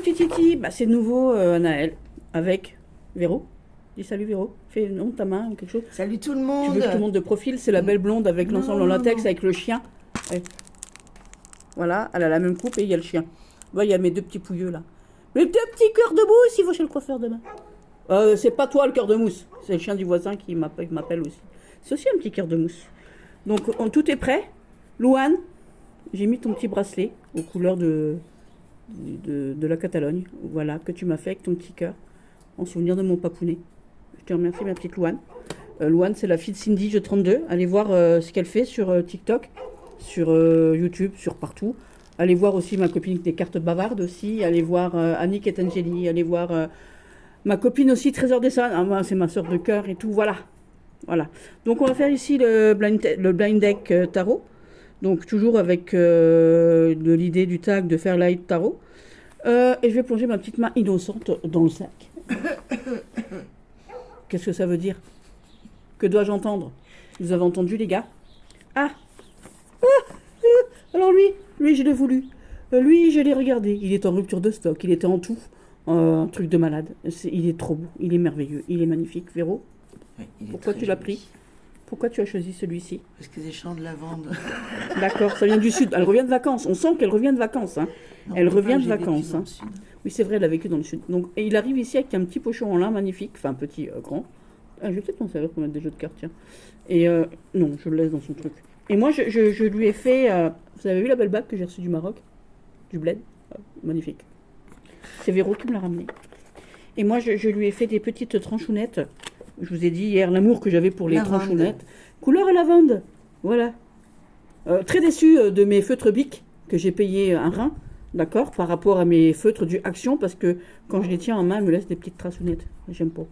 petit Titi, bah, c'est nouveau Anaël avec Véro. Dis salut Véro. Fais non ta main ou quelque chose. Salut tout le Tu monde. veux que je te montre de profil? C'est la belle blonde avec Non, l'ensemble en non, latex non. avec le chien. Ouais. Voilà, elle a la même coupe et il y a le chien. Voilà, il y a mes deux petits pouilleux là. Mes deux petits cœurs de mousse, il va chez le coiffeur demain. C'est pas toi le cœur de mousse, c'est le chien du voisin qui m'appelle aussi. C'est aussi un petit cœur de mousse. Donc tout est prêt. Louane, j'ai mis ton petit bracelet aux couleurs de la Catalogne. Voilà, que tu m'as fait avec ton petit cœur en souvenir de mon papounet. Je te remercie ma petite Louane. Louane, c'est la fille de Cindy, je 32. Allez voir ce qu'elle fait sur TikTok, sur YouTube, sur partout. Allez voir aussi ma copine des cartes bavardes aussi. Allez voir Annick et Angélie. Allez voir ma copine aussi, Trésor des Sons. Ah, moi, c'est ma soeur de cœur et tout. Voilà. Voilà. Donc, on va faire ici le blind deck tarot. Donc, toujours avec de l'idée du tag de faire light tarot. Et je vais plonger ma petite main innocente dans le sac. Qu'est-ce que ça veut dire? Que dois-je entendre? Vous avez entendu, les gars? Ah! Alors lui, je l'ai voulu. Lui, je l'ai regardé. Il est en rupture de stock. Il était en tout. Un truc de malade. Il est trop beau. Il est merveilleux. Il est magnifique. Véro, Oui, il est pourquoi très tu l'as joli. pris? Pourquoi tu as choisi celui-ci? Parce que des champs de lavande. D'accord, ça vient du sud. Elle revient de vacances. On sent qu'elle revient de vacances. Hein. Non, Elle mais revient moi, de j'ai vécu vacances. dans Hein. le sud. Oui, c'est vrai, elle a vécu dans le sud. Donc, et il arrive ici avec un petit pochon en lin magnifique. Enfin, petit, grand. Ah, je vais peut-être m'en servir pour mettre des jeux de cartes, tiens. Et non, je le laisse dans son truc. Et moi, je lui ai fait... vous avez vu la belle bague que j'ai reçue du Maroc? Du bled? Magnifique. C'est Véro qui me l'a ramené. Et moi, je lui ai fait des petites tranchounettes. Je vous ai dit hier l'amour que j'avais pour les Lavande. tranchounettes. Couleur à lavande. Voilà. Très déçue de mes feutres Bic que j'ai payé un rein. D'accord? Par rapport à mes feutres du Action. Parce que quand je les tiens en main, elles me laissent des petites tranchounettes. J'aime pas.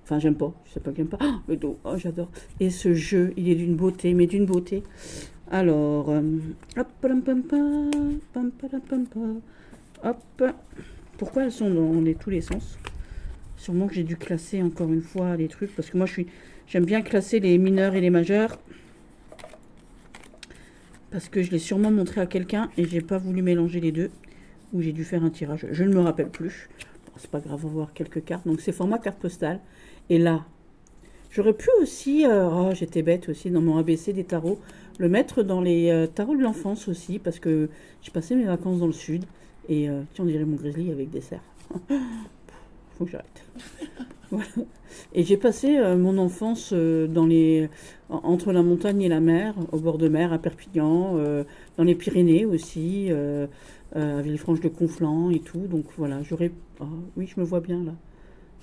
Enfin, j'aime pas. Je sais pas que j'aime pas. Oh, le dos. Oh, j'adore. Et ce jeu, il est d'une beauté. Mais d'une beauté. Alors. Hop. Pam, pam, pam, pam, pam, pam, pam. Hop. Pourquoi elles sont dans tous les sens? Sûrement que j'ai dû classer encore une fois les trucs. Parce que moi, j'aime bien classer les mineurs et les majeurs. Parce que je l'ai sûrement montré à quelqu'un et j'ai pas voulu mélanger les deux. Ou j'ai dû faire un tirage. Je ne me rappelle plus. Bon, c'est pas grave, on va voir quelques cartes. Donc c'est format carte postale. Et là, j'aurais pu aussi... j'étais bête aussi dans mon ABC des tarots. Le mettre dans les tarots de l'enfance aussi. Parce que j'ai passé mes vacances dans le sud. Et tiens, on dirait mon grizzly avec des cerfs. Faut que j'arrête. Voilà. Et j'ai passé mon enfance entre la montagne et la mer, au bord de mer, à Perpignan, dans les Pyrénées aussi, à Villefranche-de-Conflans et tout. Donc voilà, oui, je me vois bien là.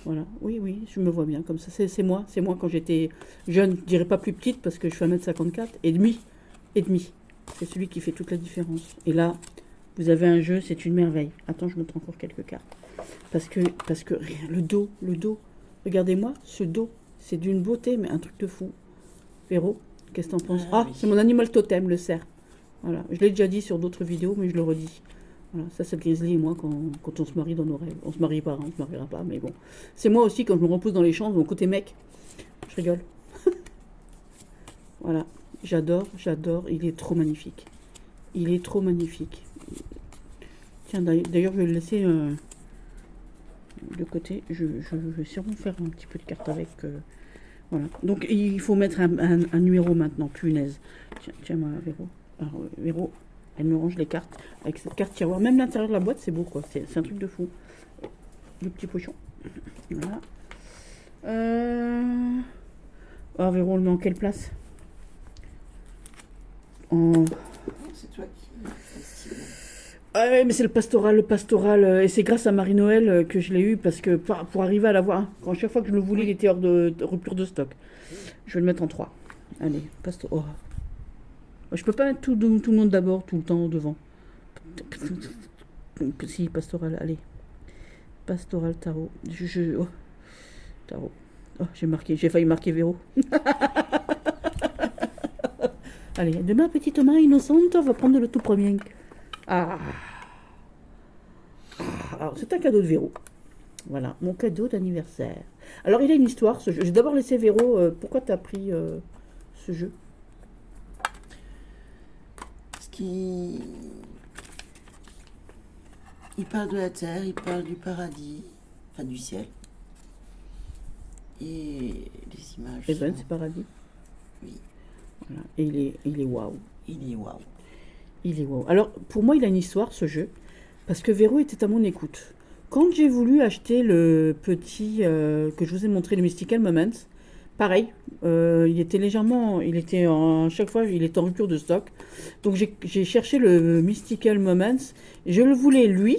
Voilà, oui, je me vois bien. Comme ça, c'est moi quand j'étais jeune, je dirais pas plus petite parce que je fais 1m54 et demi. C'est celui qui fait toute la différence. Et là, vous avez un jeu, c'est une merveille. Attends, je montre encore quelques cartes. Parce que rien, le dos. Regardez-moi, ce dos, c'est d'une beauté, mais un truc de fou. Véro, qu'est-ce que t'en penses? Ah, Oui. c'est mon animal totem, le cerf. Voilà, je l'ai déjà dit sur d'autres vidéos, mais je le redis. Voilà, ça c'est le grizzly et moi quand on se marie dans nos rêves. On se marie pas, on se mariera pas, mais bon. C'est moi aussi quand je me repose dans les champs, de mon côté mec. Je rigole. Voilà, j'adore, il est trop magnifique. Tiens, d'ailleurs, je vais le laisser de côté. Je vais sûrement faire un petit peu de carte avec. Voilà. Donc, il faut mettre un numéro maintenant, punaise. Tiens, moi, Véro. Alors, Véro, elle me range les cartes avec cette carte tiroir. Même l'intérieur de la boîte, c'est beau, quoi. C'est un truc de fou. Le petit pochon. Voilà. Oh, Véro, on le met en quelle place? C'est toi qui fais style. Ah ouais, mais c'est le pastoral, et c'est grâce à Marie-Noël que je l'ai eu, parce que pour arriver à l'avoir, quand chaque fois que je le voulais, il était hors de rupture de stock. Je vais le mettre en 3. Allez, pastoral. Oh. Je peux pas mettre tout le monde d'abord, tout le temps devant. Si, pastoral, allez. Pastoral tarot. Oh. Tarot. Oh, j'ai failli marquer Véro. Allez, demain, petite main innocente, on va prendre le tout premier. Ah. Alors, c'est un cadeau de Véro. Voilà, mon cadeau d'anniversaire. Alors, il a une histoire, ce jeu. J'ai d'abord laissé Véro. Pourquoi tu as pris ce jeu? Parce qu'il Il parle de la terre, il parle du paradis, enfin du ciel. Et les images. Even, sont- c'est paradis. Oui, Voilà. Et il est waouh. il est waouh. Il est waouh. Alors, pour moi, il a une histoire, ce jeu, parce que Véro était à mon écoute. Quand j'ai voulu acheter le petit que je vous ai montré, le Mystical Moments, pareil, il était à chaque fois, il était en rupture de stock. Donc j'ai cherché le Mystical Moments, et je le voulais lui,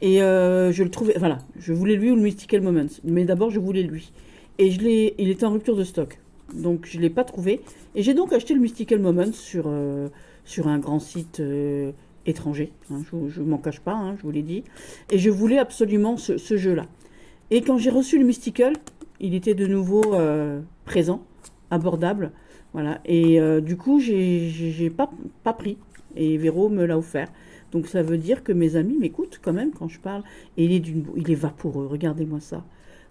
et je le trouvais, voilà, je voulais lui ou le Mystical Moments, mais d'abord je voulais lui. Et il était en rupture de stock, donc je l'ai pas trouvé, et j'ai donc acheté le Mystical Moments sur un grand site étranger, hein, je ne m'en cache pas, hein, je vous l'ai dit, et je voulais absolument ce jeu-là. Et quand j'ai reçu le Mystical, il était de nouveau présent, abordable, voilà. Et du coup, j'ai pas pris. Et Véro me l'a offert. Donc ça veut dire que mes amis m'écoutent quand même quand je parle. Et il est vaporeux. Regardez-moi ça.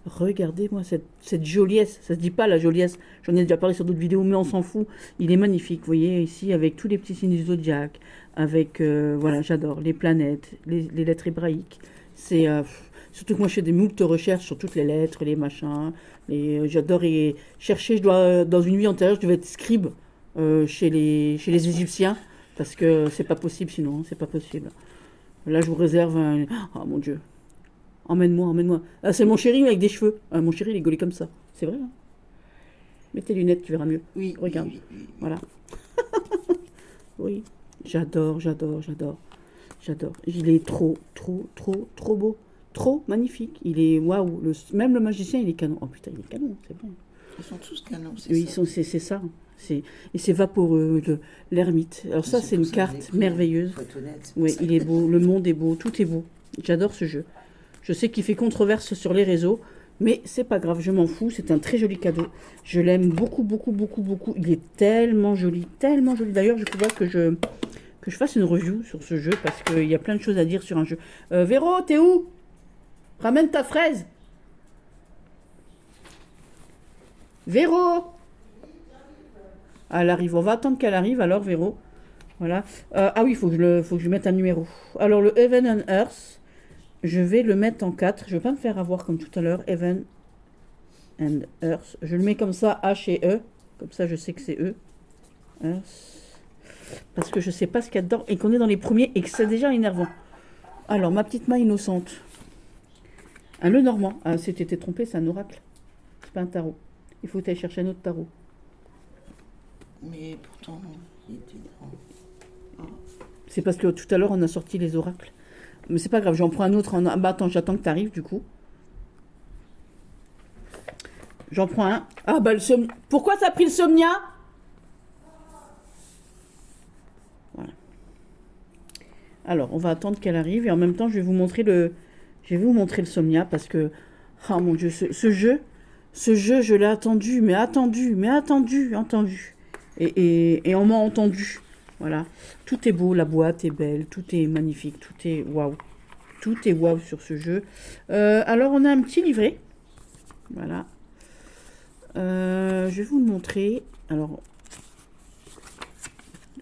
Regardez-moi cette joliesse. Ça se dit pas la joliesse. J'en ai déjà parlé sur d'autres vidéos, mais on s'en fout. Il est magnifique. Vous voyez ici avec tous les petits signes du zodiaque, avec voilà, j'adore les planètes, les lettres hébraïques. C'est surtout que moi je fais des moult recherches sur toutes les lettres, les machins. Et j'adore chercher. Dans une vie antérieure, je devais être scribe chez les Égyptiens parce que c'est pas possible sinon, hein, c'est pas possible. Là, je vous réserve un. Oh mon Dieu, emmène-moi, emmène-moi. Ah, c'est mon chéri avec des cheveux. Ah, mon chéri, il est gaulé comme ça. C'est vrai. Hein. Mets tes lunettes, tu verras mieux. Oui, Regarde. oui, oui, oui. Voilà. Oui, j'adore, j'adore, j'adore, j'adore. Il est trop, trop, trop, trop beau. Trop magnifique. Il est waouh. Même le magicien, il est canon. Oh putain, il est canon, c'est vrai. Ils sont tous canons, c'est Oui, ça. c'est ça. Et c'est vaporeux, l'ermite. Alors ça, c'est une pour ça que je l'ai carte pris, merveilleuse. faut être honnête. Oui, il est beau, le monde est beau, tout est beau. J'adore ce jeu. Je sais qu'il fait controverse sur les réseaux, mais c'est pas grave, je m'en fous. C'est un très joli cadeau. Je l'aime beaucoup, beaucoup, beaucoup, beaucoup. Il est tellement joli, tellement joli. D'ailleurs, je prévois que je fasse une review sur ce jeu parce qu'il y a plein de choses à dire sur un jeu. Véro, t'es où? Ramène ta fraise. Véro! Elle arrive. On va attendre qu'elle arrive alors, Véro. Voilà. Ah oui, faut que je mette un numéro. Alors, le Heaven and Earth, je vais le mettre en 4. Je ne vais pas me faire avoir comme tout à l'heure. Heaven and Earth. Je le mets comme ça, H et E. Comme ça, je sais que c'est E. Earth. Parce que je ne sais pas ce qu'il y a dedans et qu'on est dans les premiers et que c'est déjà énervant. Alors, ma petite main innocente. Un le normand. Ah, si tu t'es trompé, c'est un oracle. C'est pas un tarot. Il faut aller chercher un autre tarot. Mais pourtant, il était dans... C'est parce que tout à l'heure, on a sorti les oracles. Mais c'est pas grave, j'en prends un autre. Ah bah attends, j'attends que tu arrives du coup. J'en prends un. Ah bah le somnia. Pourquoi t'as pris le somnia? Voilà. Alors, on va attendre qu'elle arrive et en même temps, je vais vous montrer le somnia parce que... Ah mon Dieu, ce jeu, je l'ai attendu, mais attendu. Et on m'a entendu. Voilà. Tout est beau, la boîte est belle, tout est magnifique, tout est waouh. Tout est waouh sur ce jeu. Alors, on a un petit livret. Voilà. Je vais vous le montrer. Alors,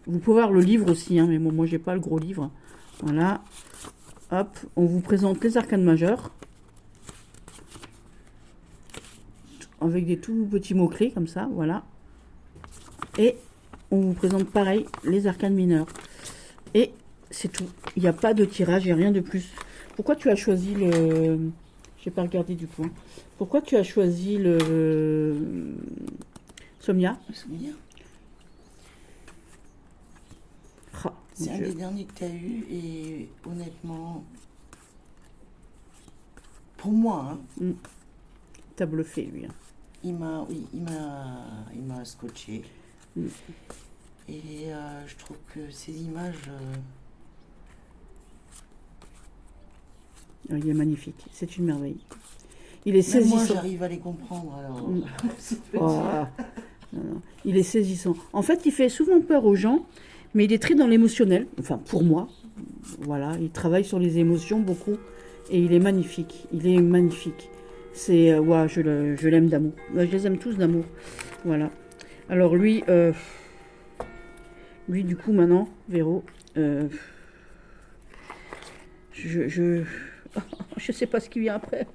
vous pouvez voir le livre aussi, hein, mais bon, moi, j'ai pas le gros livre. Voilà. Hop, on vous présente les arcanes majeures. Avec des tout petits mots-clés, comme ça, voilà. Et on vous présente pareil les arcanes mineures. Et c'est tout. Il n'y a pas de tirage, il n'y a rien de plus. Pourquoi tu as choisi le... J'ai pas regardé du coup. Pourquoi tu as choisi le... Somnia? Le souvenir. Ah, C'est mon un Dieu. des derniers que tu as eu et honnêtement, pour moi, hein, T'as bluffé lui. Hein. il m'a scotché. Mm. Et je trouve que ces images, Il est magnifique. C'est une merveille. Il est même moi saisissant. j'arrive à les comprendre. Alors, Mm. c'est Oh, non. Il est saisissant. En fait, il fait souvent peur aux gens, mais il est très dans l'émotionnel. Enfin, pour moi, voilà, il travaille sur les émotions beaucoup, et il est magnifique. Il est magnifique. C'est, ouais, je l'aime d'amour. Je les aime tous d'amour. Voilà. Alors lui, du coup, maintenant, Véro, Je sais pas ce qui vient après.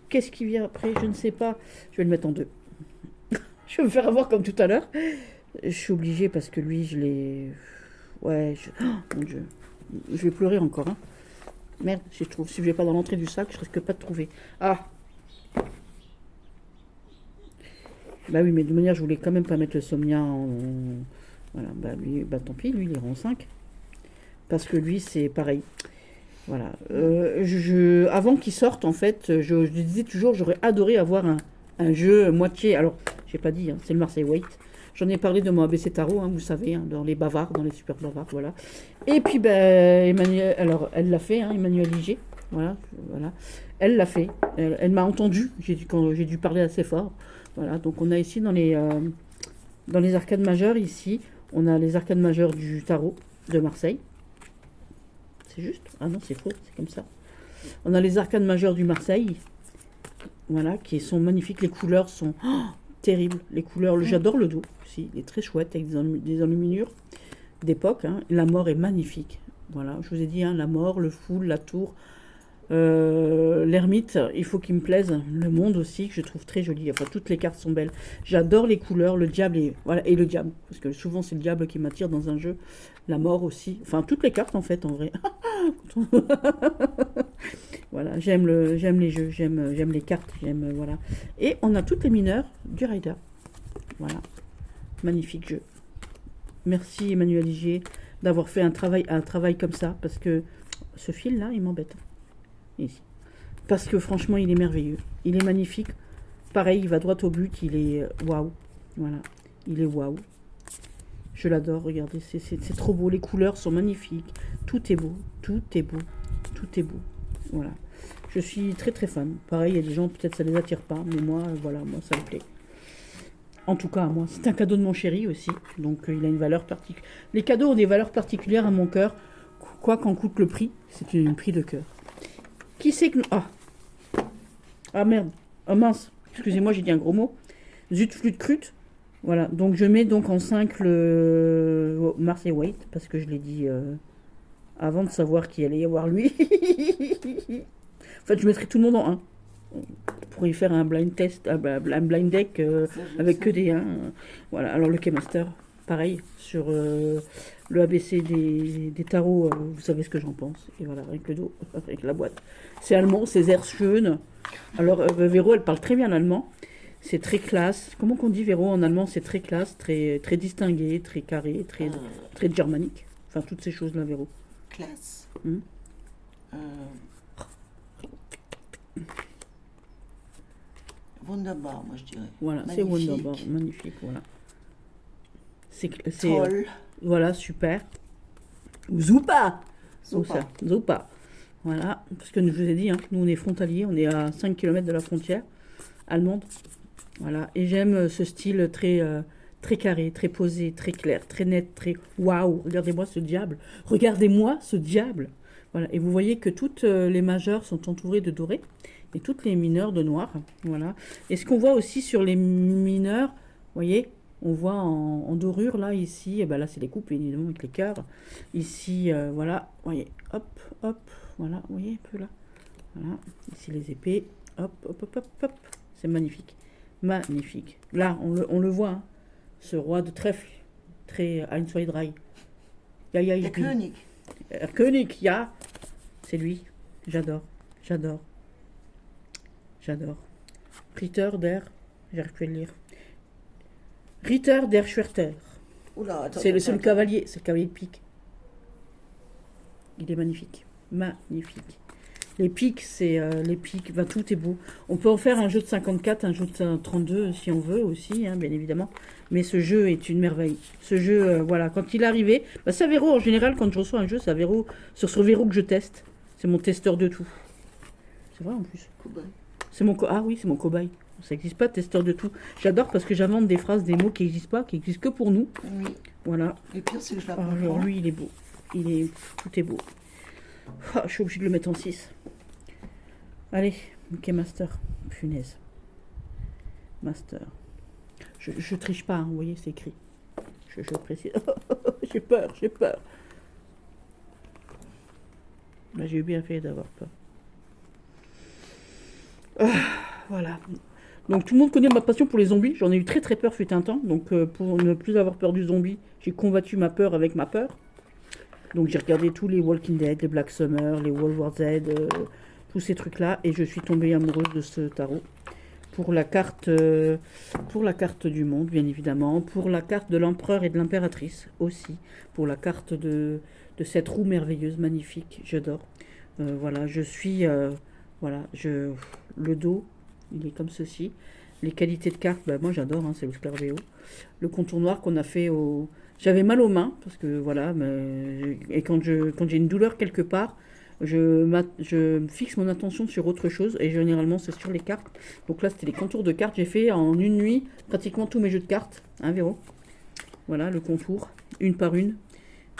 Qu'est-ce qui vient après? Je ne sais pas. Je vais le mettre en 2. Je vais me faire avoir comme tout à l'heure. Je suis obligée parce que lui, je l'ai... Ouais, mon Dieu. Je vais pleurer encore, hein. Merde, si je vais pas dans l'entrée du sac, je risque pas de trouver. Ah! Bah oui, mais de manière, je voulais quand même pas mettre le Somnia en... Voilà, bah lui, bah tant pis, lui, il est en 5. Parce que lui, c'est pareil. Voilà. Avant qu'il sorte, en fait, je disais toujours, j'aurais adoré avoir un jeu moitié... Alors, j'ai pas dit, hein, c'est le Marseille Wait. J'en ai parlé de mon ABC Tarot, hein, vous savez, hein, dans les bavards, dans les super bavards, voilà. Et puis, ben, Emmanuel, alors, elle l'a fait, hein, Emmanuel Liger, voilà, voilà. Elle l'a fait, elle m'a entendu, quand j'ai dû parler assez fort, voilà. Donc, on a ici, dans les arcades majeures, ici, on a les arcades majeures du tarot de Marseille. C'est juste? Ah non, c'est faux, c'est comme ça. On a les arcades majeures du Marseille, voilà, qui sont magnifiques, les couleurs sont... terrible, les couleurs, j'adore le dos aussi, il est très chouette avec des enluminures d'époque, hein. La mort est magnifique, voilà, je vous ai dit, hein, la mort, le fou, la tour, l'ermite, il faut qu'il me plaise, le monde aussi, que je trouve très joli, enfin toutes les cartes sont belles, j'adore les couleurs, le diable, et le diable, parce que souvent c'est le diable qui m'attire dans un jeu, la mort aussi, enfin toutes les cartes en fait, en vrai. Voilà, j'aime les jeux, j'aime les cartes, voilà. Et on a toutes les mineurs du Rider. Voilà, magnifique jeu. Merci Emmanuel Ligier d'avoir fait un travail comme ça, parce que ce fil là, il m'embête. Ici. Parce que franchement, il est merveilleux. Il est magnifique. Pareil, il va droit au but, il est waouh. Voilà, il est waouh. Je l'adore, regardez, c'est trop beau, les couleurs sont magnifiques. Tout est beau, tout est beau, tout est beau. Voilà. Je suis très très fan. Pareil, il y a des gens, peut-être ça les attire pas, mais moi, voilà, moi ça me plaît. En tout cas, à moi, c'est un cadeau de mon chéri aussi, donc il a une valeur particulière. Les cadeaux ont des valeurs particulières à mon cœur, quoi qu'en coûte le prix, c'est un prix de cœur. Qui c'est que... Ah merde, oh mince, excusez-moi, j'ai dit un gros mot. Zut, flûte crute. Voilà, donc je mets donc en 5 le Marseille Wait, parce que je l'ai dit avant de savoir qu'il allait y avoir lui. En fait, je mettrai tout le monde en 1. Pour y faire un blind test, un blind deck avec que des 1. Voilà, alors le Keymaster, pareil, sur le ABC des tarots, vous savez ce que j'en pense. Et voilà, avec le dos, avec la boîte. C'est allemand, c'est sehr schön. Alors, Véro, elle parle très bien l'allemand. C'est très classe. Comment qu'on dit Véro en allemand? C'est très classe, très, très distingué, très carré, très germanique. Enfin, toutes ces choses-là, Véro. Classe. Wunderbar, moi je dirais. Voilà, c'est Wunderbar, magnifique, voilà. C'est Toll. Voilà, super. Zupa. Zupa. Zupa. Voilà, parce que je vous ai dit, hein, nous on est frontaliers, on est à 5 km de la frontière allemande. Voilà, et j'aime ce style très, très carré, très posé, très clair, très net, très waouh. Regardez-moi ce diable. Regardez-moi ce diable. Voilà, et vous voyez que toutes les majeures sont entourées de doré et toutes les mineures de noir. Voilà. Et ce qu'on voit aussi sur les mineurs, vous voyez, on voit en dorure là, ici, et ben là c'est les coupes évidemment avec les cœurs. Ici, voilà, vous voyez, hop, hop, voilà, vous voyez un peu là. Voilà, ici les épées, hop, hop, hop, hop, hop. C'est magnifique. Magnifique. Là, on le voit, hein, ce roi de trèfle, très Einzweidrei. Der König. König, ja. C'est lui. J'adore. J'adore. J'adore. Ritter der... J'arrive plus à le lire. Ritter der Schwerter. Oula, attends. C'est le cavalier. C'est le cavalier de pique. Il est magnifique. Magnifique. Les pics, c'est les pics, ben, tout est beau. On peut en faire un jeu de 54, un jeu de 32 si on veut aussi, hein, bien évidemment. Mais ce jeu est une merveille. Ce jeu, voilà, quand il est arrivé, ben, c'est à Véro en général, quand je reçois un jeu, c'est à Véro, sur ce Véro que je teste. C'est mon testeur de tout. C'est vrai en plus. C'est mon ah oui, c'est mon cobaye. Ça n'existe pas, testeur de tout. J'adore parce que j'invente des phrases, des mots qui n'existent pas, qui existent que pour nous. Oui. Voilà. Le pire, c'est que je l'apprends. Alors lui, il est beau. Tout est beau. Ah, je suis obligée de le mettre en 6. Allez, ok, master. Punaise. Master. Je triche pas, hein, vous voyez, c'est écrit. Je précise. J'ai peur. Là, j'ai eu bien fait d'avoir peur. Ah, voilà. Donc tout le monde connaît ma passion pour les zombies. J'en ai eu très très peur fut un temps. Donc pour ne plus avoir peur du zombie, j'ai combattu ma peur avec ma peur. Donc j'ai regardé tous les Walking Dead, les Black Summer, les World War Z, tous ces trucs-là. Et je suis tombée amoureuse de ce tarot. Pour la carte du monde, bien évidemment. Pour la carte de l'empereur et de l'impératrice aussi. Pour la carte de cette roue merveilleuse, magnifique. J'adore. Voilà, je suis... voilà, le dos, il est comme ceci. Les qualités de carte, bah, moi j'adore, hein, c'est le Scarveo. Le contour noir qu'on a fait au... J'avais mal aux mains, parce que voilà, et quand j'ai une douleur quelque part, je fixe mon attention sur autre chose, et généralement c'est sur les cartes. Donc là c'était les contours de cartes, j'ai fait en une nuit pratiquement tous mes jeux de cartes, hein Véro. Voilà, le contour, une par une.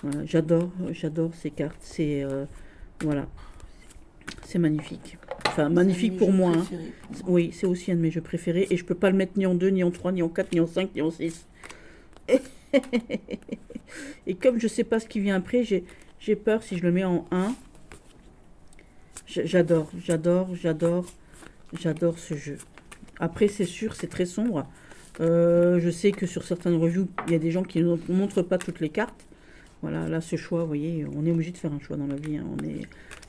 Voilà, j'adore ces cartes, voilà, c'est magnifique. Enfin, magnifique pour moi. Hein. Oui, c'est aussi un de mes jeux préférés. Et je peux pas le mettre ni en 2, ni en 3, ni en 4, ni en 5, ni en 6. Et comme je sais pas ce qui vient après, j'ai peur si je le mets en 1. J'adore ce jeu. Après, c'est sûr, c'est très sombre. Je sais que sur certaines reviews, il y a des gens qui ne montrent pas toutes les cartes. Voilà, là, ce choix, vous voyez, on est obligé de faire un choix dans la vie. Hein.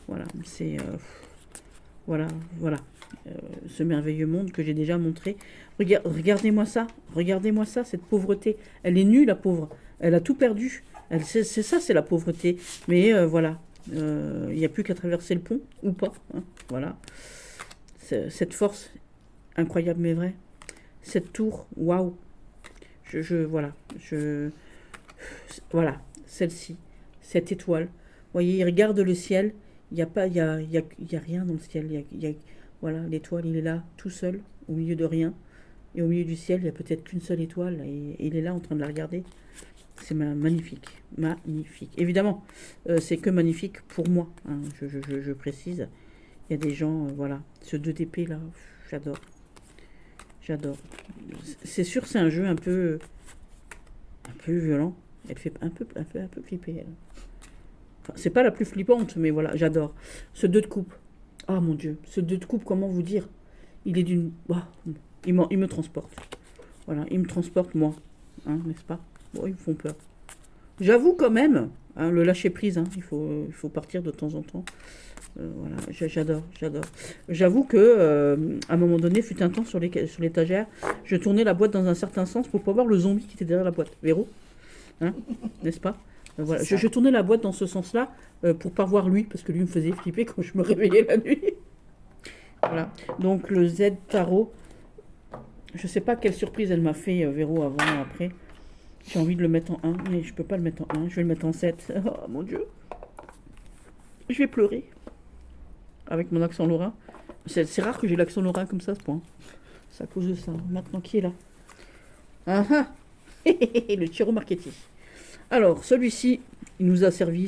Voilà, c'est... Voilà. Ce merveilleux monde que j'ai déjà montré. Regardez-moi ça, cette pauvreté. Elle est nue, la pauvre. Elle a tout perdu. C'est ça, c'est la pauvreté. Mais voilà, il n'y a plus qu'à traverser le pont, ou pas. Hein, voilà. Cette force, incroyable mais vrai. Cette tour, waouh. Voilà, celle-ci, cette étoile. Vous voyez, il regarde le ciel. Il y a rien dans le ciel. Voilà, l'étoile, il est là, tout seul, au milieu de rien. Et au milieu du ciel, il n'y a peut-être qu'une seule étoile. Et il est là en train de la regarder. C'est magnifique. Magnifique. Évidemment, c'est que magnifique pour moi. Hein, je précise. Il y a des gens, voilà. Ce 2 d'épée, là, j'adore. C'est sûr, c'est un jeu un peu violent. Elle fait un peu flipper, elle. Enfin, c'est pas la plus flippante, mais voilà, j'adore. Ce 2 de coupe. Ah mon Dieu, ce 2 de coupe, comment vous dire? Il est d'une... Oh, il me transporte. Voilà, il me transporte, moi. Hein, n'est-ce pas? Bon, ils me font peur. J'avoue quand même, hein, le lâcher prise, hein, il faut partir de temps en temps. Voilà, j'adore. J'avoue que à un moment donné, fut un temps sur l'étagère, je tournais la boîte dans un certain sens pour pas voir le zombie qui était derrière la boîte. Véro, hein, n'est-ce pas? Voilà. Je tournais la boîte dans ce sens-là pour pas voir lui, parce que lui me faisait flipper quand je me réveillais la nuit. Voilà. Donc le Z Tarot, je sais pas quelle surprise elle m'a fait, Véro, avant ou après. J'ai envie de le mettre en 1, mais je peux pas le mettre en 1, je vais le mettre en 7. Oh mon Dieu. Je vais pleurer. Avec mon accent lorrain. C'est rare que j'ai l'accent lorrain comme ça, ce point. C'est à cause de ça. Maintenant, qui est là? Ah ah. Le Tiro Marchetti. Alors, celui-ci, il nous a servi,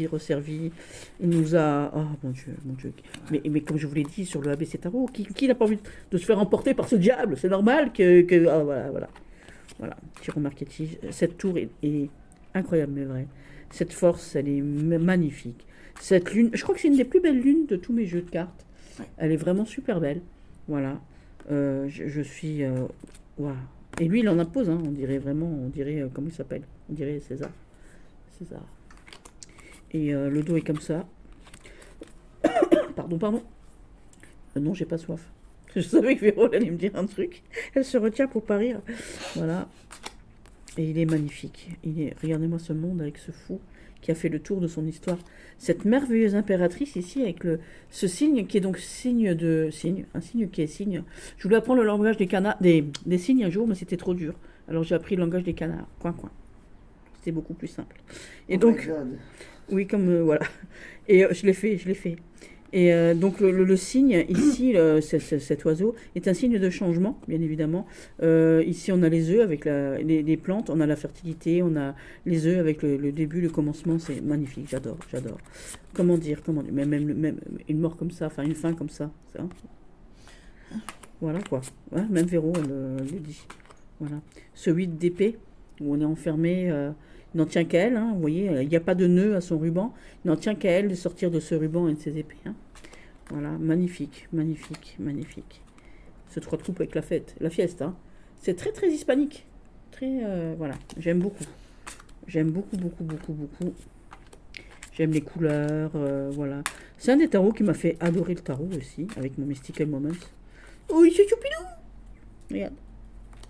resservi. Il nous a... Oh, mon Dieu. Mais comme je vous l'ai dit sur le ABC Tarot, qui n'a pas envie de se faire emporter par ce diable? C'est normal que... Ah, voilà. Tiro Marchetti. Cette tour est incroyable, mais vrai. Cette force, elle est magnifique. Cette lune, je crois que c'est une des plus belles lunes de tous mes jeux de cartes. Elle est vraiment super belle. Voilà. Je suis... Voilà. Et lui, il en impose, hein, on dirait, comment il s'appelle? On dirait César. Et le dos est comme ça. Pardon. Non, j'ai pas soif. Je savais que Véro allait me dire un truc. Elle se retient pour pas rire. Voilà. Et il est magnifique. Regardez-moi ce monde avec ce fou qui a fait le tour de son histoire. Cette merveilleuse impératrice ici avec ce signe qui est donc un signe qui est signe. Je voulais apprendre le langage des signes un jour, mais c'était trop dur. Alors j'ai appris le langage des canards. Coin. C'était beaucoup plus simple. Et donc, oui, comme voilà. Et je l'ai fait. Et donc le signe, ici, cet oiseau, est un signe de changement, bien évidemment. Ici, on a les œufs avec les plantes, on a la fertilité, on a les œufs avec le début, le commencement, c'est magnifique, j'adore. Comment dire, même une mort comme ça, enfin une fin comme ça. Voilà quoi. Ouais, même Véro, elle le dit. Voilà. Ce 8 d'épée, où on est enfermé, Il n'en tient qu'à elle, hein, vous voyez, il n'y a pas de nœud à son ruban. Il n'en tient qu'à elle de sortir de ce ruban et de ses épées. Hein. Voilà, magnifique, magnifique, magnifique. Ce 3 de coupe avec la fête, la fiesta. Hein. C'est très, très hispanique. Très, voilà, j'aime beaucoup. J'aime beaucoup, beaucoup, beaucoup, beaucoup. J'aime les couleurs, voilà. C'est un des tarots qui m'a fait adorer le tarot aussi, avec mon Mystical Moments. Oui, c'est Choupidou. Regarde.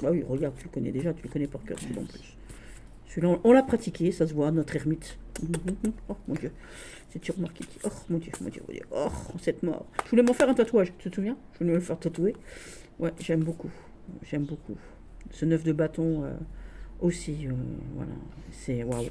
Bah oui, regarde, tu le connais déjà, tu le connais par cœur, celui-là en plus. Celui-là, on l'a pratiqué, ça se voit, notre ermite. Oh mon Dieu, c'est sur marketing. Oh mon Dieu, mon Dieu, mon Dieu. Oh, cette mort. Je voulais m'en faire un tatouage, tu te souviens? Je voulais me le faire tatouer. Ouais, j'aime beaucoup. J'aime beaucoup. Ce 9 de bâton aussi, voilà. C'est waouh.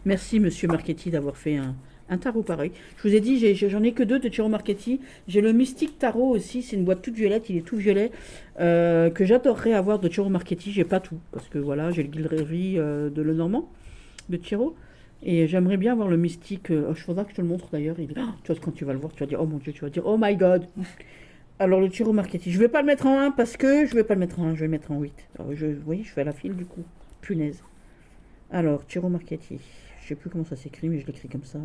Merci, monsieur Marchetti, d'avoir fait un tarot pareil. Je vous ai dit, j'en ai que 2 de Tarot Marchetti. J'ai le Mystique Tarot aussi, c'est une boîte toute violette, il est tout violet, que j'adorerais avoir de Tarot Marchetti. J'ai pas tout, parce que voilà, j'ai le Guilrerie de Lenormand, de Tarot. Et j'aimerais bien avoir le Mystique. Je faudra que je te le montre d'ailleurs. Tu vois, quand tu vas le voir, tu vas dire, oh mon Dieu, tu vas dire, oh my god. Alors, le Tarot Marchetti, je vais pas le mettre en 1 parce que je vais pas le mettre en 1, je vais le mettre en 8. Alors, vous voyez, je fais à la file du coup. Punaise. Alors, Tarot Marchetti. Je sais plus comment ça s'écrit, mais je l'écris comme ça.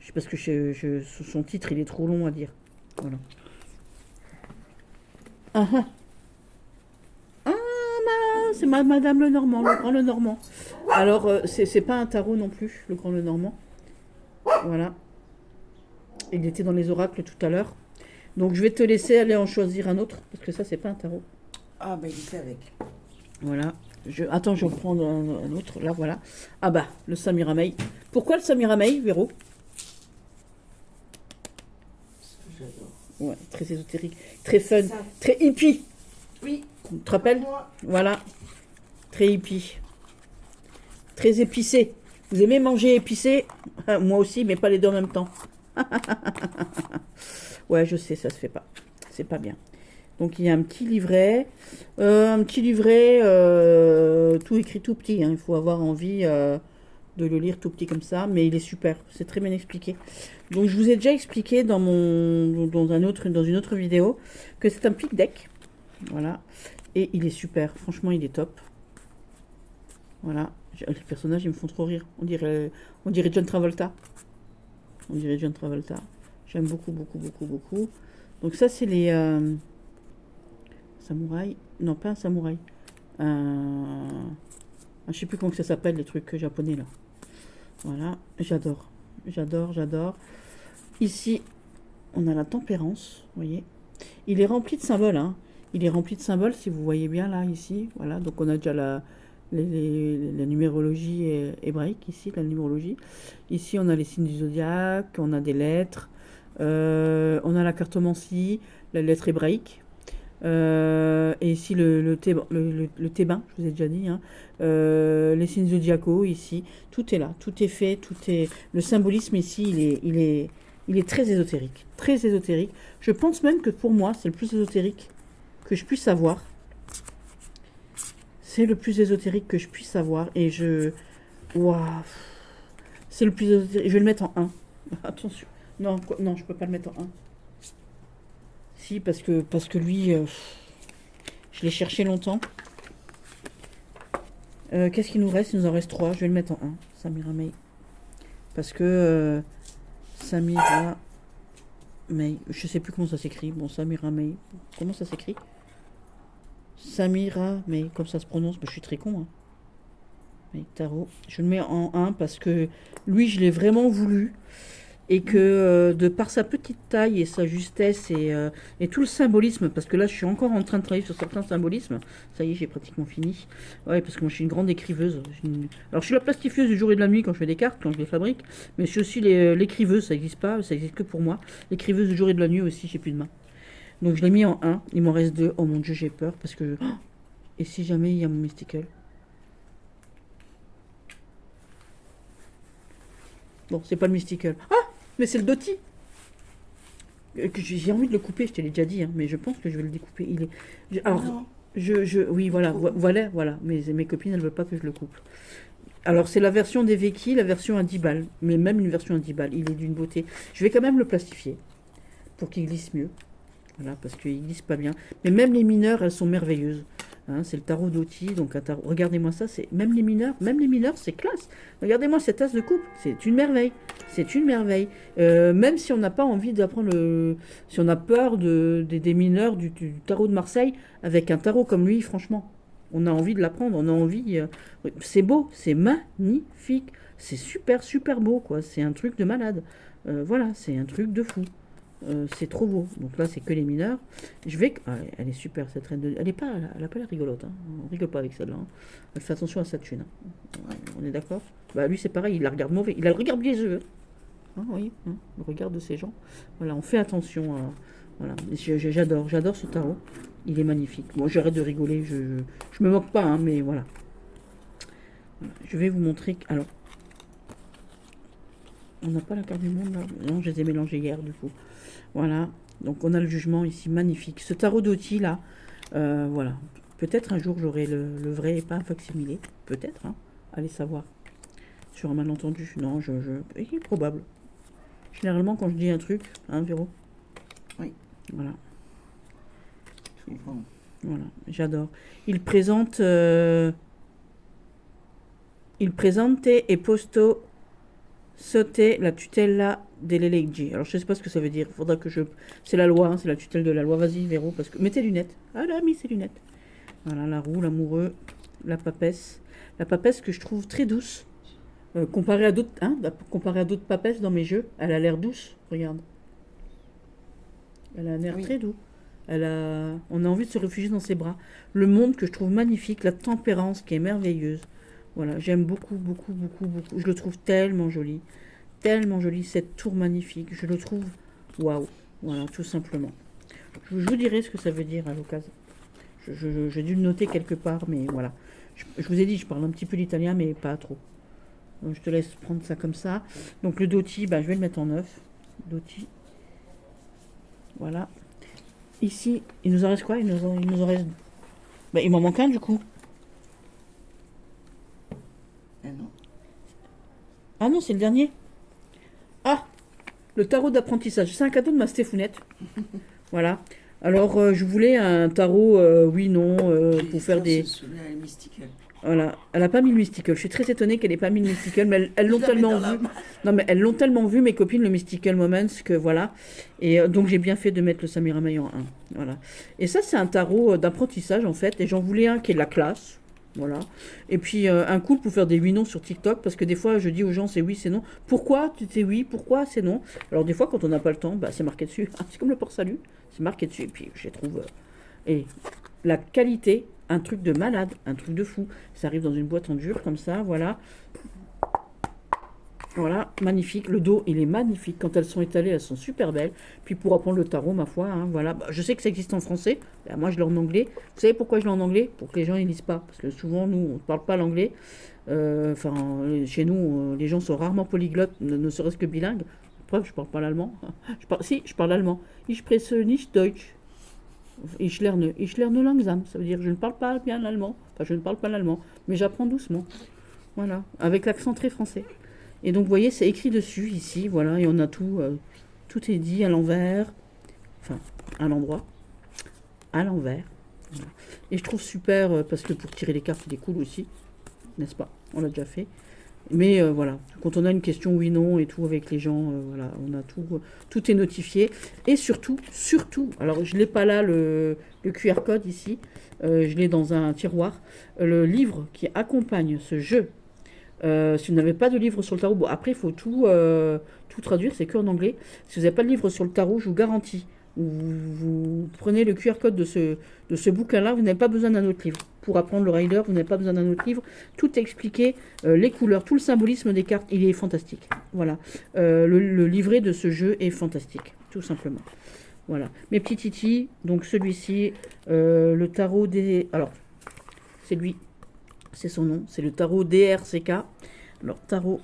Je sais parce que son titre, il est trop long à dire. Voilà. Ah ah. Ah, c'est Madame Lenormand, le Grand Lenormand. Alors, c'est pas un tarot non plus, le Grand Lenormand. Voilà. Il était dans les oracles tout à l'heure. Donc, je vais te laisser aller en choisir un autre, parce que ça, c'est pas un tarot. Ah, ben il était avec. Voilà. Attends, je vais en prendre un autre. Là, voilà. Ah bah, le Samiramei. Pourquoi le Samiramei, Véro? Parce que j'adore. Ouais, très ésotérique, très fun, Ça. très hippie. Oui. Tu te rappelles? Moi. Voilà. Très hippie. Très épicé. Vous aimez manger épicé? Moi aussi, mais pas les deux en même temps. Ouais, je sais, ça se fait pas. C'est pas bien. Donc il y a un petit livret, tout écrit tout petit. Hein. Il faut avoir envie de le lire tout petit comme ça, mais il est super. C'est très bien expliqué. Donc je vous ai déjà expliqué dans une autre vidéo que c'est un pic deck, voilà, et il est super. Franchement, il est top. Voilà, les personnages ils me font trop rire. On dirait John Travolta. On dirait John Travolta. J'aime beaucoup, beaucoup, beaucoup, beaucoup. Donc ça c'est les samouraï, non pas un samouraï, je sais plus comment ça s'appelle les trucs japonais là. Voilà, j'adore, j'adore, j'adore. Ici, on a la tempérance, vous voyez. Il est rempli de symboles, hein. Il est rempli de symboles, si vous voyez bien là, ici. Voilà, donc on a déjà la numérologie hébraïque, ici, la numérologie. Ici, on a les signes du zodiaque, on a des lettres, on a la cartomancie, la lettre hébraïque. Et ici le thébain, je vous ai déjà dit, hein. Les signes zodiacaux ici, tout est là, tout est fait, tout est. Le symbolisme ici, il est très ésotérique, très ésotérique. Je pense même que pour moi, c'est le plus ésotérique que je puisse avoir. C'est le plus ésotérique que je puisse avoir et waouh, c'est le plus ésotérique. Je vais le mettre en 1. Attention, non, non, je peux pas le mettre en 1. Si, parce que lui, je l'ai cherché longtemps. Qu'est-ce qu'il nous reste? Il nous en reste 3. Je vais le mettre en 1. Samira May. Parce que Samira May. Je sais plus comment ça s'écrit. Bon, Samira May. Comment ça s'écrit? Samira May. Comme ça se prononce. Je suis très con. Hein. May Tarot. Je le mets en 1 parce que lui, je l'ai vraiment voulu. Et que de par sa petite taille et sa justesse et tout le symbolisme, parce que là je suis encore en train de travailler sur certains symbolismes, ça y est j'ai pratiquement fini, ouais parce que moi je suis une grande écriveuse, alors je suis la plastifieuse du jour et de la nuit quand je fais des cartes, quand je les fabrique, mais je suis aussi l'écriveuse, ça n'existe pas, ça existe que pour moi, l'écriveuse du jour et de la nuit aussi, j'ai plus de main. Donc je l'ai mis en 1, il m'en reste 2, oh mon dieu j'ai peur, parce que, et si jamais il y a mon mystical? Bon c'est pas le mystical, mais c'est le Doty. J'ai envie de le couper, je te l'ai déjà dit, hein, mais je pense que je vais le découper. Alors, oui, voilà, voilà. Mes copines, elles veulent pas que je le coupe. Alors, c'est la version des Veki, la version à 10 balles. Mais même une version à 10 balles, il est d'une beauté. Je vais quand même le plastifier pour qu'il glisse mieux. Voilà, parce qu'il glisse pas bien. Mais même les mineurs, elles sont merveilleuses. Hein, c'est le tarot d'Oti, donc un tarot. Regardez-moi ça, c'est même les mineurs, c'est classe. Regardez-moi cette tasse de coupe, c'est une merveille, c'est une merveille. Même si on n'a pas envie d'apprendre si on a peur des mineurs du tarot de Marseille, avec un tarot comme lui, franchement, on a envie de l'apprendre, on a envie. C'est beau, c'est magnifique, c'est super super beau quoi. C'est un truc de malade. Voilà, c'est un truc de fou. C'est trop beau. Donc là, c'est que les mineurs. Elle est super cette reine de. Elle a pas l'air rigolote. Hein. On rigole pas avec celle-là. Hein. Elle fait attention à sa thune. Hein. On est d'accord. Bah lui, c'est pareil. Il la regarde mauvais. Il a le regard biaiseux. Hein, oui. Hein, le regard de ces gens. Voilà, on fait attention. Voilà. J'adore ce tarot. Il est magnifique. Bon, j'arrête de rigoler. Je me moque pas, hein, mais voilà. Je vais vous montrer. Alors, on n'a pas la carte du monde là. Non, je les ai mélangés hier du coup. Voilà, donc on a le jugement ici, magnifique. Ce tarot d'Oti là, voilà. Peut-être un jour j'aurai le vrai et pas un facsimilé. Peut-être, hein. Allez savoir. Sur un malentendu. Non, il est probable. Généralement quand je dis un truc, hein Véro? Oui. Voilà. Je comprends. Voilà, j'adore. Il présente et posto sauter la tutela delle leggi. Alors je sais pas ce que ça veut dire. Faudra que je. C'est la loi, hein, c'est la tutelle de la loi. Vas-y Véro, parce que mettez lunettes. Ah là, mis ses lunettes. Voilà, la roue, l'amoureux, la papesse. La papesse que je trouve très douce. Comparée à d'autres, hein, comparée à d'autres papesses dans mes jeux, elle a l'air douce. Regarde. Elle a un air très doux. On a envie de se réfugier dans ses bras. Le monde que je trouve magnifique, la tempérance qui est merveilleuse. Voilà, j'aime beaucoup, beaucoup, beaucoup, beaucoup. Je le trouve tellement joli. Tellement joli, cette tour magnifique. Je le trouve waouh. Voilà, tout simplement. Je vous dirai ce que ça veut dire à l'occasion. J'ai dû le noter quelque part, mais voilà. Je vous ai dit, je parle un petit peu l'italien, mais pas trop. Donc, je te laisse prendre ça comme ça. Donc le Doti, bah, je vais le mettre en neuf. Doti. Voilà. Ici, il nous en reste quoi? Il nous en reste... Bah, il m'en manque un du coup. Non. Ah non, c'est le dernier. Ah, le tarot d'apprentissage. C'est un cadeau de ma Stéphounette. Voilà. Alors, je voulais un tarot, oui, non, pour faire des... Celui-là est mystical. Voilà. Elle n'a pas mis le mystical. Je suis très étonnée qu'elle n'ait pas mis le mystical, mais elles l'ont tellement vu. Non, mais elles l'ont tellement vu, mes copines, le mystical moments, que voilà. Et donc, j'ai bien fait de mettre le Samira May en 1. Voilà. Et ça, c'est un tarot d'apprentissage, en fait. Et j'en voulais un qui est de la classe. Voilà. Et puis un cool pour faire des oui non sur TikTok, parce que des fois je dis aux gens c'est oui, c'est non. Pourquoi tu sais oui, pourquoi c'est non? Alors des fois quand on n'a pas le temps, bah, c'est marqué dessus. C'est comme le port salut, c'est marqué dessus. Et puis je les trouve. Et la qualité, un truc de malade, un truc de fou. Ça arrive dans une boîte en dur comme ça, voilà. Voilà, magnifique. Le dos, il est magnifique. Quand elles sont étalées, elles sont super belles. Puis pour apprendre le tarot, ma foi, hein, voilà. Bah, je sais que ça existe en français. Bah, moi, je l'ai en anglais. Vous savez pourquoi je l'ai en anglais? Pour que les gens ne lisent pas. Parce que souvent, nous, on ne parle pas l'anglais. Chez nous, les gens sont rarement polyglottes, ne serait-ce que bilingues. Preuve, je ne parle pas l'allemand. Si, je parle allemand. Ich spreche nicht Deutsch. Ich lerne langsam. Ça veut dire je ne parle pas bien l'allemand. Enfin, je ne parle pas l'allemand. Mais j'apprends doucement. Voilà. Avec l'accent très français. Et donc, vous voyez, c'est écrit dessus, ici, voilà, et on a tout, tout est dit à l'envers, enfin, à l'endroit, à l'envers. Voilà. Et je trouve super, parce que pour tirer les cartes, il est cool aussi, n'est-ce pas? On l'a déjà fait. Mais voilà, quand on a une question oui, non, et tout avec les gens, voilà, on a tout, tout est notifié. Et surtout, alors je ne l'ai pas là, le QR code ici, je l'ai dans un tiroir, le livre qui accompagne ce jeu. Si vous n'avez pas de livre sur le tarot, bon après il faut tout traduire, c'est que en anglais. Si vous n'avez pas de livre sur le tarot, je vous garantis, vous prenez le QR code de ce bouquin-là, vous n'avez pas besoin d'un autre livre. Pour apprendre le rider, vous n'avez pas besoin d'un autre livre. Tout est expliqué, les couleurs, tout le symbolisme des cartes, il est fantastique. Voilà, le livret de ce jeu est fantastique, tout simplement. Voilà, mes petits titis, donc celui-ci, le tarot des... Alors, c'est lui. C'est son nom, c'est le tarot DRCK. Alors, tarot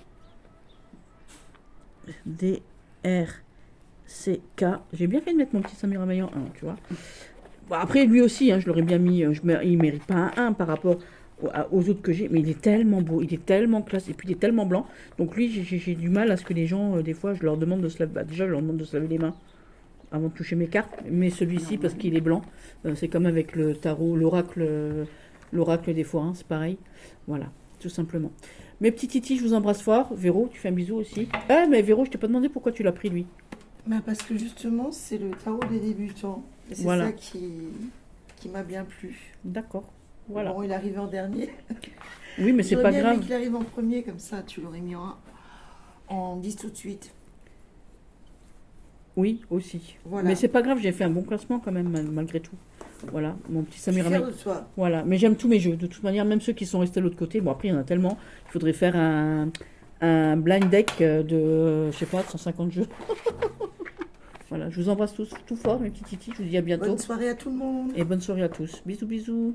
DRCK. J'ai bien fait de mettre mon petit Samira May en 1, tu vois. Bon, après, lui aussi, hein, je l'aurais bien mis. Il ne mérite pas un 1 par rapport aux autres que j'ai, mais il est tellement beau, il est tellement classe, et puis il est tellement blanc. Donc, lui, j'ai du mal à ce que les gens, des fois, je leur demande de se laver. Bah, déjà, je leur demande de se laver les mains. avant de toucher mes cartes. Mais celui-ci, parce qu'il est blanc, c'est comme avec le tarot, l'oracle des forains, c'est pareil. Voilà, tout simplement. Mes petits titis, je vous embrasse fort. Véro, tu fais un bisou aussi. Ah, mais Véro, je t'ai pas demandé pourquoi tu l'as pris, lui. Bah parce que justement, c'est le tarot des débutants. Et c'est Voilà. ça qui m'a bien plu. D'accord, voilà. Bon, il arrive en dernier. Oui, mais c'est J'aurais pas bien aimé grave. qu'il arrive en premier, comme ça, tu l'aurais mis en 10 tout de suite. Oui, aussi. Voilà. Mais c'est pas grave, j'ai fait un bon classement quand même, malgré tout. Voilà, mon petit Je suis Samir fière Ahmed. de toi. Voilà, mais j'aime tous mes jeux. De toute manière, même ceux qui sont restés de l'autre côté. Bon, après, il y en a tellement. Il faudrait faire un blind deck de, je sais pas, de 150 jeux. Voilà, je vous embrasse tous tout fort, mes petits titis. Je vous dis à bientôt. Bonne soirée à tout le monde. Et bonne soirée à tous. Bisous, bisous.